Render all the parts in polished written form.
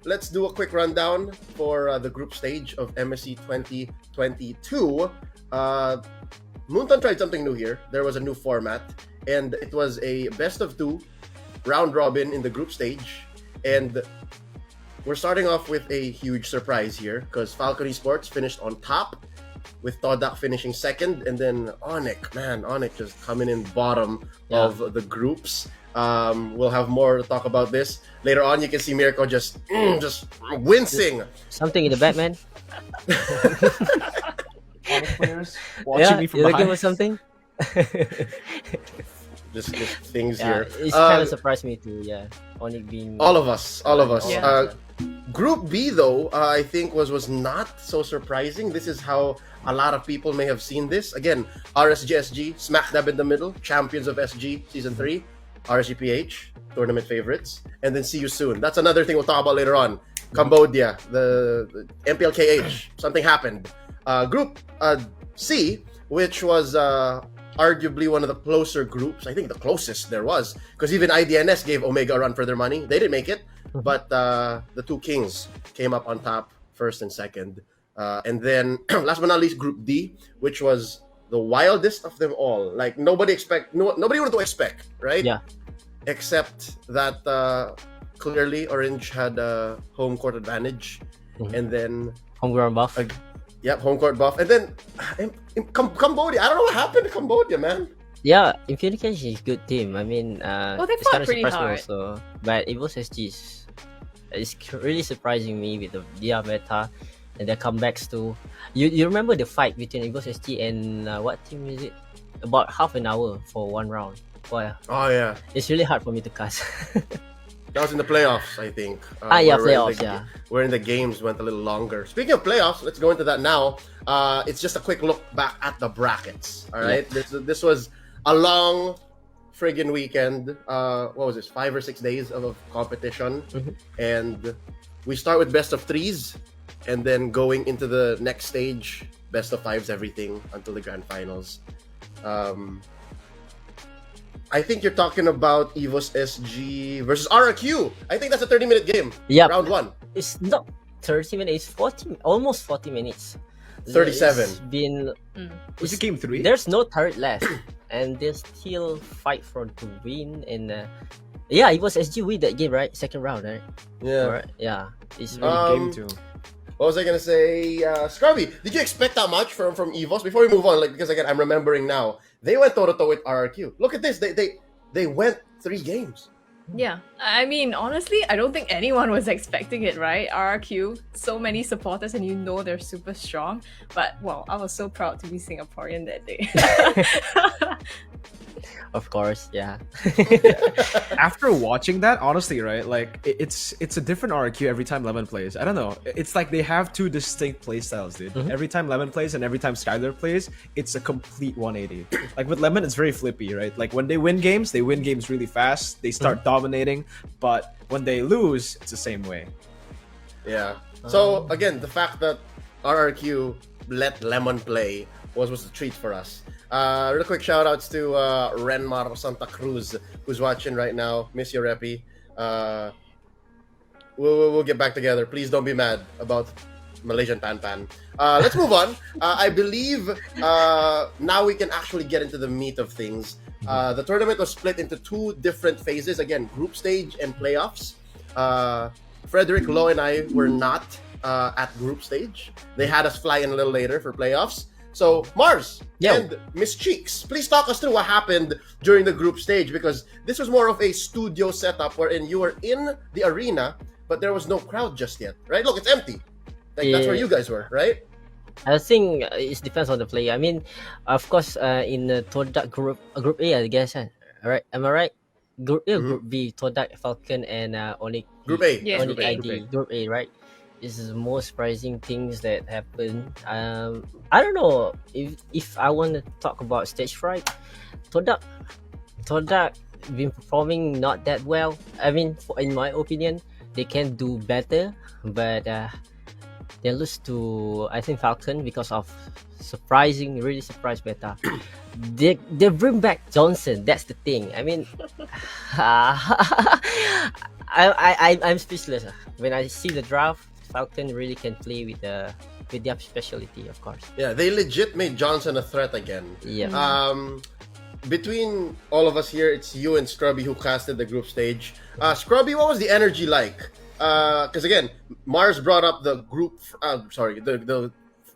let's do a quick rundown for the group stage of MSC 2022. Moonton tried something new here. There was a new format, and it was a best of two round robin in the group stage. And we're starting off with a huge surprise here because Falcon Esports finished on top, with Todak finishing second, and then Onyx just coming in bottom of the groups. We'll have more to talk about this later on. You can see Mirko just wincing. Something in the back, man. Onyx players watching me from you're behind. looking for something? just things here. It's kind of surprised me too. Yeah, Onyx being all of us. Yeah. Group B though, I think was not so surprising. This is how a lot of people may have seen this. Again, RSGSG smack dab in the middle, champions of SG season 3, RSGPH tournament favorites, and then see you soon. That's another thing we'll talk about later on. Cambodia, the MPLKH, something happened. Group C, which was arguably one of the closer groups. I think the closest there was, because even IDNS gave Omega a run for their money. They didn't make it, but the two Kings came up on top, first and second. And then, last but not least, Group D, which was the wildest of them all. Like nobody wanted to expect, right? Yeah. Except that clearly Orange had a home court advantage, and then homegrown buff. home court buff, and then in Cambodia. I don't know what happened to Cambodia, man. Yeah, Infinity is a good team. I mean, they it's fought kind of pretty surprised me hard. also. But Evo's SG is really surprising me with the dia meta and their comebacks too. You remember the fight between Evo's SG and what team is it? About half an hour for one round. Wow. Oh yeah, It's really hard for me to cast. that was in the playoffs, I think. Playoffs, Wherein the games went a little longer. Speaking of playoffs, let's go into that now. It's just a quick look back at the brackets. All right, this was a long friggin' weekend. What was this? 5 or 6 days of competition, and we start with best of threes, and then going into the next stage, best of fives, everything until the grand finals. I think you're talking about EVOS SG versus RRQ. I think that's a 30-minute game. Yeah. Round 1. It's not 30 minutes, 40, almost 40 minutes. 37. It's been. Was it game 3? There's no turret left, and they still fight for to win. And it was SG win that game, right? Second round, right? Yeah. Right? Yeah. It's game 2. What was I gonna say? Scrubby, did you expect that much from EVOS? Before we move on, because again, I'm remembering now. They went toe-to-toe with RRQ. Look at this. They went 3 games. Yeah, I mean, honestly, I don't think anyone was expecting it, right? RRQ, so many supporters, and they're super strong. But, well, I was so proud to be Singaporean that day. Of course, yeah. After watching that, honestly, right, like it's a different RQ every time Lemon plays. I don't know. It's like they have 2 distinct play styles, dude. Every time Lemon plays and every time Skylar plays, it's a complete 180. Like with Lemon, it's very flippy, right? Like when they win games really fast. They start dominating, but when they lose, it's the same way. Yeah. So again, the fact that RRQ let Lemon play was a treat for us. Real quick shout outs to Renmar Santa Cruz, who's watching right now. Miss you, Reppy. We'll get back together. Please don't be mad about Malaysian Pan Pan. Let's move on. I believe now we can actually get into the meat of things. The tournament was split into 2 different phases. Again, group stage and playoffs. Frederick, Lo, and I were not at group stage. They had us fly in a little later for playoffs. So, Mars and Miss Cheeks, please talk us through what happened during the group stage, because this was more of a studio setup wherein you were in the arena, but there was no crowd just yet, right? Look, it's empty. Like, that's where you guys were, right? I think it depends on the player. I mean, of course, in the Todak group A, I guess. Right? Am I right? Group A, Group B, Todak, Falcon, and Onyx. Group A. Yeah. Onyx Group A. ID. Group A, right? This is the most surprising things that happen. I don't know if I want to talk about stage fright. Todak been performing not that well. I mean, in my opinion, they can do better, but they lose to, I think, Falcon because of really surprise beta. They bring back Johnson. That's the thing. I mean, I'm speechless. When I see the draft, Falcon really can play with their specialty, of course. Yeah, they legit made Johnson a threat again. Yeah. Between all of us here, it's you and Scrubby who casted the group stage. Scrubby, what was the energy like? Because again, Mars brought up the the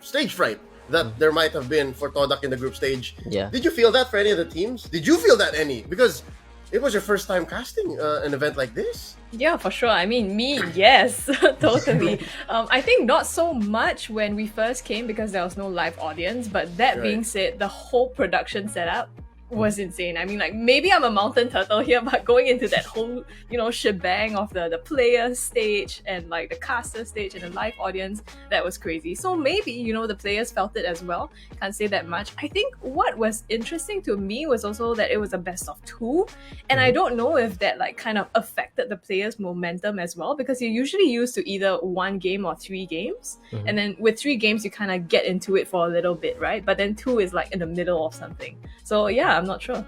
stage fright that there might have been for Todak in the group stage. Yeah. Did you feel that for any of the teams? Did you feel that any? Because it was your first time casting an event like this. Yeah, for sure. I mean, me, yes, totally. I think not so much when we first came because there was no live audience. But that being said, the whole production setup was insane. I mean, like, maybe I'm a mountain turtle here, but going into that whole, shebang of the player stage and like the caster stage and the live audience, that was crazy. So maybe, the players felt it as well. Can't say that much. I think what was interesting to me was also that it was a best of 2. And I don't know if that like kind of affected the players' momentum as well, because you're usually used to either 1 game or 3 games. And then with 3 games, you kind of get into it for a little bit, right? But then 2 is like in the middle of something. So yeah, I'm not sure.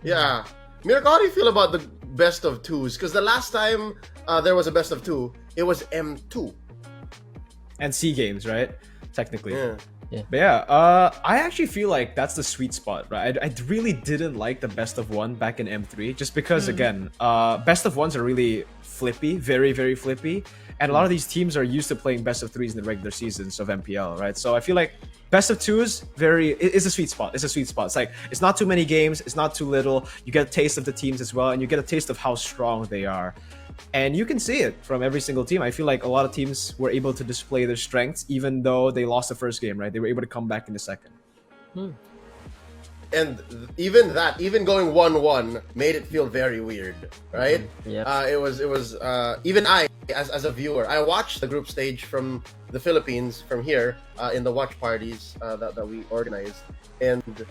Yeah. Mirko, how do you feel about the best of 2s? Because the last time there was a best of 2, it was M2. And C games, right? Technically. Yeah. But yeah, I actually feel like that's the sweet spot, right? I really didn't like the best of 1 back in M3, just because, again, best of 1s are really flippy, very, very flippy. And a lot of these teams are used to playing best of 3s in the regular seasons of MPL, right? So I feel like best of 2s is a sweet spot. It's a sweet spot. It's like, it's not too many games, it's not too little. You get a taste of the teams as well, and you get a taste of how strong they are. And you can see it from every single team. I feel like a lot of teams were able to display their strengths, even though they lost the first game, right? They were able to come back in the second. And even going 1-1 made it feel very weird, right? Yeah. It was even I, as a viewer, I watched the group stage from the Philippines, from here, in the watch parties that we organized. And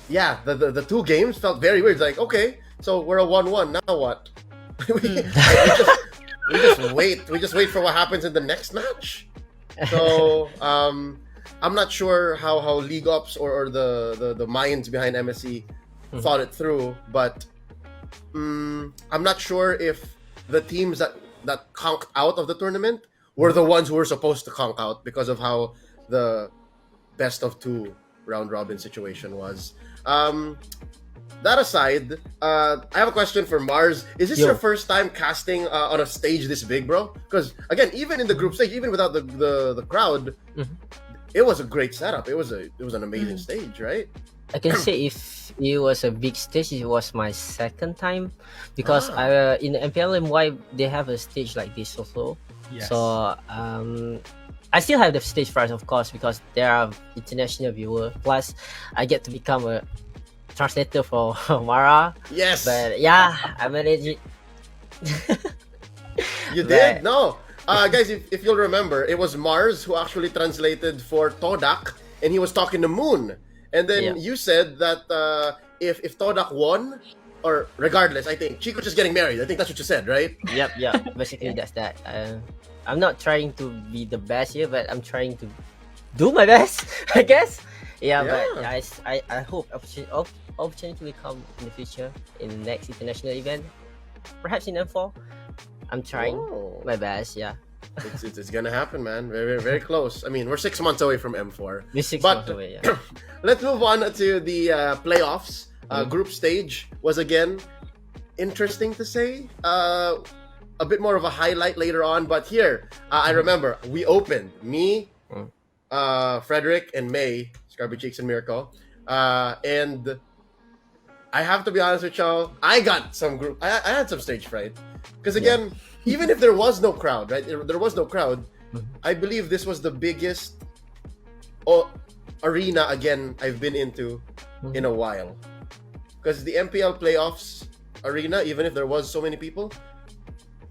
yeah, the 2 games felt very weird. It's like, okay, so we're a 1-1, now what? we just wait for what happens in the next match. So I'm not sure how League Ops or the minds behind MSC thought it through, but I'm not sure if the teams that conked out of the tournament were the ones who were supposed to conk out because of how the best of 2 round robin situation was. That aside, I have a question for Mars. Is this your first time casting on a stage this big, bro? Because again, even in the group stage, even without the crowd, it was a great setup. It was an amazing stage, right? I can say if it was a big stage, it was my second time, because in MPLMY they have a stage like this also. Yes. So I still have the stage fright, of course, because there are international viewers. Plus, I get to become a translator for Mara. Yes. But yeah, I managed it. You did? No. Guys, if you'll remember, it was Mars who actually translated for Todak, and he was talking to Moon. And then you said that if Todak won, or regardless, I think Chico just getting married. I think that's what you said, right? Yep. Basically, that's that. I'm not trying to be the best here, but I'm trying to do my best, I guess. Yeah. But I hope opportunity will come in the future in the next international event, perhaps in M4. I'm trying my best. Yeah. It's gonna happen, man. Very, very close. I mean, we're 6 months away from M4. We're 6 months away. Yeah. Let's move on to the playoffs. Group stage was again interesting to say. A bit more of a highlight later on, but here I remember we opened Frederick and May, Scrubby Cheeks and Mirko, and I have to be honest with y'all. I got some I had some stage fright because again, even if there was no crowd, right? There was no crowd. I believe this was the biggest arena again I've been into in a while. Because the MPL playoffs arena, even if there was so many people,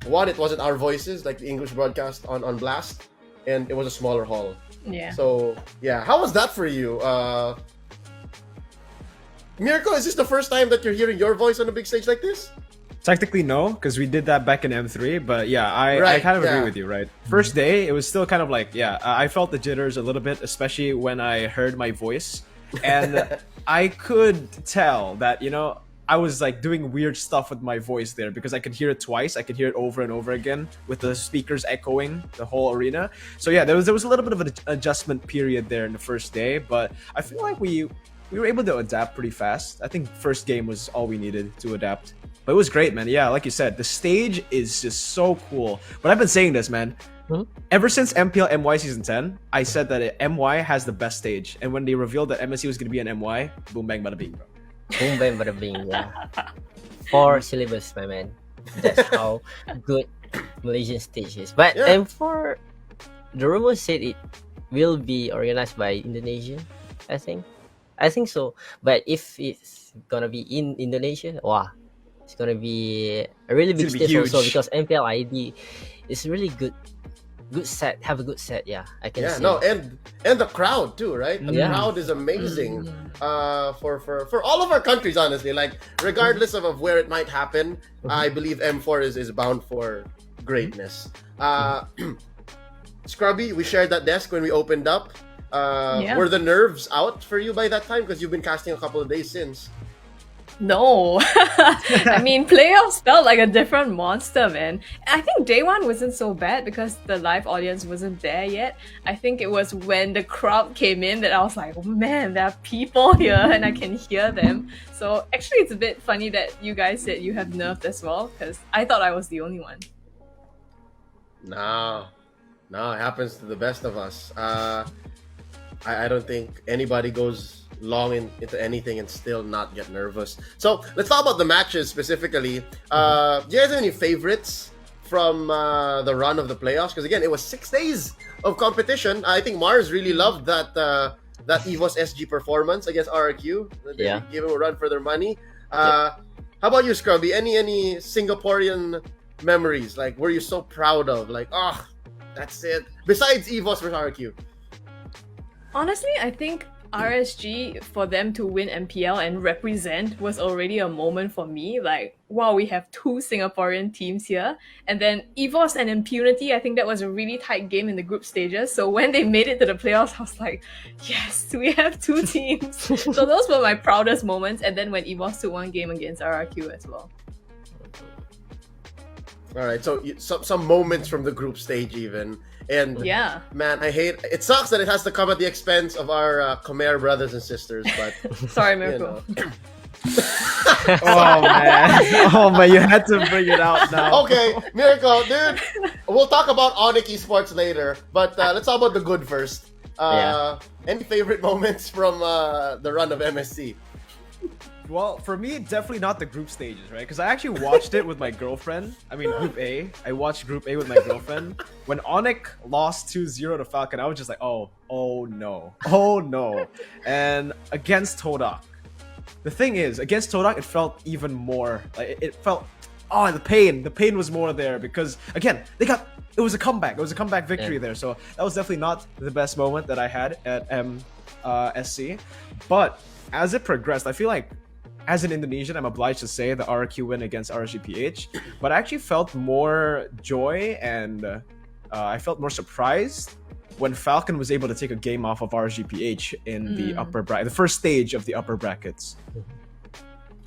one, it wasn't our voices like the English broadcast on blast, and it was a smaller hall. Yeah. So yeah, how was that for you? Mirko, is this the first time that you're hearing your voice on a big stage like this? Technically, no, because we did that back in M3. But yeah, I kind of agree with you, right? First day, it was still kind of like, I felt the jitters a little bit, especially when I heard my voice. And I could tell that, I was like doing weird stuff with my voice there because I could hear it twice. I could hear it over and over again with the speakers echoing the whole arena. So yeah, there was a little bit of an adjustment period there in the first day, but I feel like we were able to adapt pretty fast. I think first game was all we needed to adapt. But it was great, man. Yeah, like you said, the stage is just so cool. But I've been saying this, man. Ever since MPL MY Season 10, I said that MY has the best stage. And when they revealed that MSC was going to be an MY, boom, bang, bada bing, bro. Boom, bang, bada bing, yeah. 4 syllabus, my man. That's how good Malaysian stage is. But Yeah. M4, the rumor said it will be organized by Indonesia, I think. I think so. But if it's gonna be in Indonesia, wow, it's gonna be a really big It's gonna be stage also huge. because MPL ID is really good. Good set, have a good set, yeah. I can Yeah, see. no, and the crowd too, right? The Yeah. crowd is amazing. For all of our countries, honestly, like regardless of where it might happen, I believe M4 is bound for greatness. Scrubby, we shared that desk when we opened up. Yeah. Were the nerves out for you by that time? Because you've been casting a couple of days since. No. I mean, playoffs felt like a different monster, man. I think day one wasn't so bad because the live audience wasn't there yet. I think it was when the crowd came in that I was like, oh man, there are people here and I can hear them. So actually, it's a bit funny that you guys said you have nerfed as well because I thought I was the only one. No, it happens to the best of us. I don't think anybody goes long into anything and still not get nervous. So let's talk about the matches specifically. Do you guys have any favorites from the run of the playoffs? Because again, it was 6 days of competition. I think Mars really loved that EVOS SG performance against RRQ. They Yeah. gave him a run for their money. How about you, Scrubby? Any Singaporean memories? Like, were you so proud of? Like, oh, that's it. Besides EVOS versus RRQ. Honestly, I think RSG, for them to win MPL and represent, was already a moment for me. Like, wow, we have 2 Singaporean teams here. And then EVOS and Impunity, I think that was a really tight game in the group stages. So when they made it to the playoffs, I was like, yes, we have 2 teams. So those were my proudest moments. And then when EVOS took 1 game against RRQ as well. All right, so some moments from the group stage even. And Yeah. man, it sucks that it has to come at the expense of our Khmer brothers and sisters, but Sorry, you Miracle. know. Oh man, oh man, you had to bring it out now. Okay, Miracle, dude. We'll talk about Onyx Esports later, but let's talk about the good first. Any favorite moments from the run of MSC? Well, for me, definitely not the group stages, right? Because I actually watched it with my girlfriend. I mean, Group A. I watched Group A with my girlfriend. When Onyx lost 2-0 to Falcon, I was just like, oh no. And against Todak. The thing is, against Todak, it felt even more. Like, it felt, the pain was more there because, again, it was a comeback. It was a comeback victory there. So that was definitely not the best moment that I had at MSC. But as it progressed, I feel like, as an Indonesian, I'm obliged to say the RRQ win against RSGPH, but I actually felt more joy and I felt more surprised when Falcon was able to take a game off of RSGPH in the upper bracket, the first stage of the upper brackets.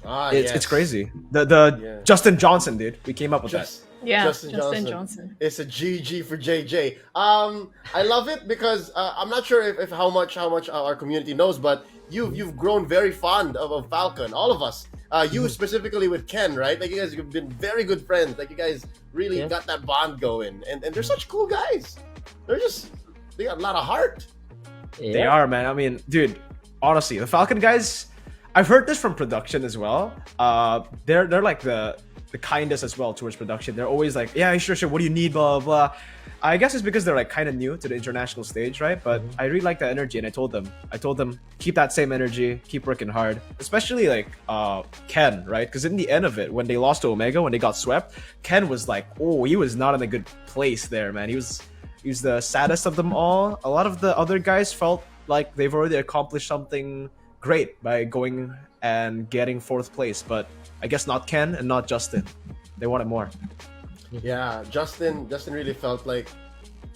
It's crazy. The Justin Johnson, dude, we came up with that. Yeah, Justin Johnson. It's a GG for JJ. I love it because I'm not sure if how much our community knows, but you've grown very fond of Falcon, all of us. You specifically with Ken, right? Like you guys have been very good friends. Like you guys really got that bond going, and they're such cool guys. They got a lot of heart. Yeah. They are, man. I mean, dude, honestly, the Falcon guys, I've heard this from production as well. They're like the kindest as well towards production. They're always like, yeah, sure, what do you need, blah, blah, blah. I guess it's because they're like kind of new to the international stage, right? But I really like that energy, and I told them, keep that same energy, keep working hard. Especially like Ken, right? Because in the end of it, when they lost to Omega, when they got swept, Ken was like, oh, he was not in a good place there, man. He was the saddest of them all. A lot of the other guys felt like they've already accomplished something great by going and getting 4th place, but I guess not Ken and not Justin. They wanted more. Yeah, Justin really felt like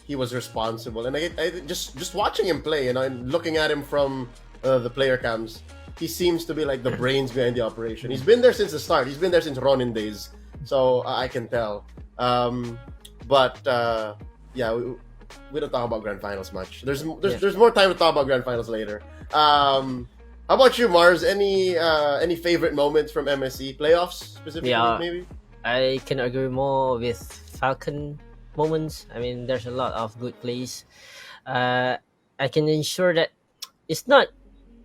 he was responsible, and I just watching him play, and looking at him from the player cams, he seems to be like the brains behind the operation. He's been there since the start. He's been there since Ronin days, so I can tell. But yeah, we don't talk about grand finals much. There's more time to talk about grand finals later. How about you, Mars? Any favorite moments from MSC playoffs specifically? Yeah. Maybe. I can agree more with Falcon moments. I mean, there's a lot of good plays. I can ensure that it's not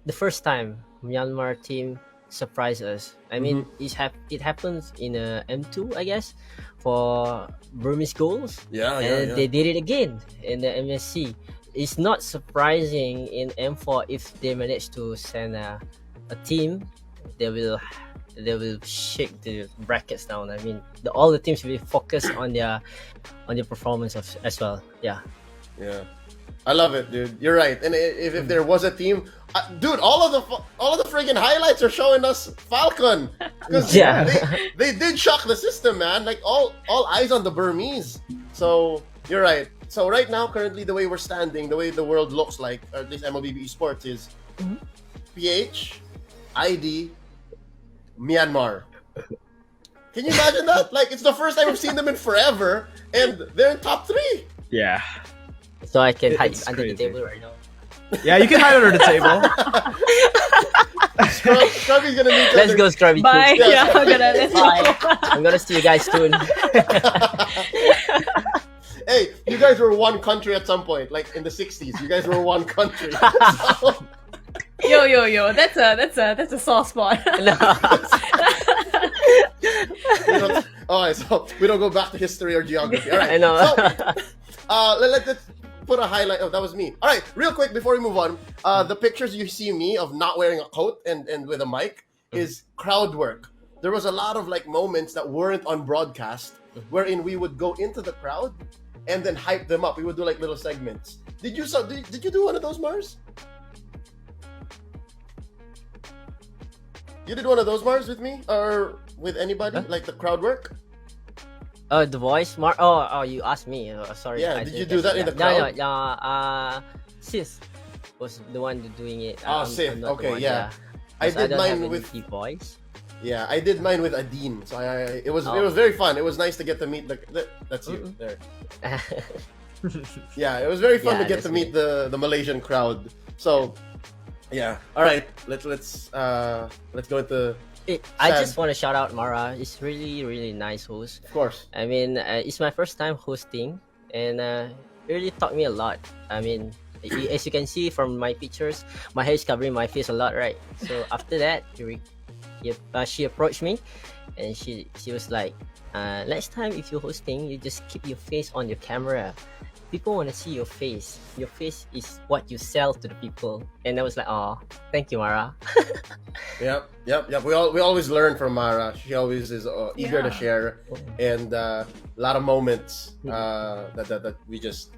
the first time Myanmar team surprised us. I mean, it happens in M2, I guess, for Burmese goals. And they did it again in the MSC. It's not surprising in M4 if they manage to send a team. They will shake the brackets down. I mean, all the teams will be focused on their performance as well. Yeah. I love it, dude. You're right. And if there was a team, dude, all of the friggin' highlights are showing us Falcon. Because they did shock the system, man. Like all eyes on the Burmese. So you're right. So right now, currently, the way we're standing, the way the world looks like, or at least MLB Esports is PH, ID, Myanmar. Can you imagine that? Like, it's the first time we've seen them in forever, and they're in top 3. Yeah. So I can hide It's under the crazy. table right now. Yeah, you can hide under the table. Scrubby's gonna meet Let's go, Scrubby. Bye. Yeah. Yeah, let's go. Bye. I'm gonna see you guys soon. Hey, you guys were one country at some point, like in the 60s. You guys were one country. So, Yo, that's a soft spot. so we don't go back to history or geography. All right. I know. So, let's put a highlight. Oh, that was me. All right, real quick before we move on. The pictures you see me of not wearing a coat and with a mic is crowd work. There was a lot of like moments that weren't on broadcast, wherein we would go into the crowd and then hype them up. We would do like little segments. Did you do one of those, Mars? You did one of those, Mars, with me or with anybody? Huh? Like the crowd work? The voice, Mark. Oh, you asked me. Sorry. Yeah, I did you didn't do that catch in the it. crowd? No. Sis was the one doing it. Sif. I'm not the Okay, one, yeah. I Because did don't mine have any with deep voice. Yeah, I did mine with Adine. So it was Oh. very fun. It was nice to get to meet that's you there. Yeah, it was very fun Yeah, to get that's to meet the Malaysian crowd. So yeah, all right. Let's go into I Sad. just want to shout out Mara. It's really nice host. of course. I mean, it's my first time hosting, and it really taught me a lot. I mean, as you can see from my pictures, my hair is covering my face a lot, right? So after that, she approached me, and she was like, next time if you're hosting, you just keep your face on your camera. People want to see your face. Your face is what you sell to the people. And I was like, oh, thank you, Mara. Yep. We always learn from Mara. She always is eager to Yeah. share, and a lot of moments that we just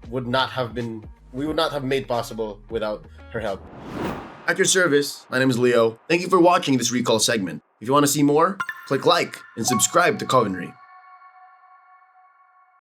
would not have made possible without her help. At your service, my name is Leo. Thank you for watching this recall segment. If you want to see more, click like and subscribe to Covenry.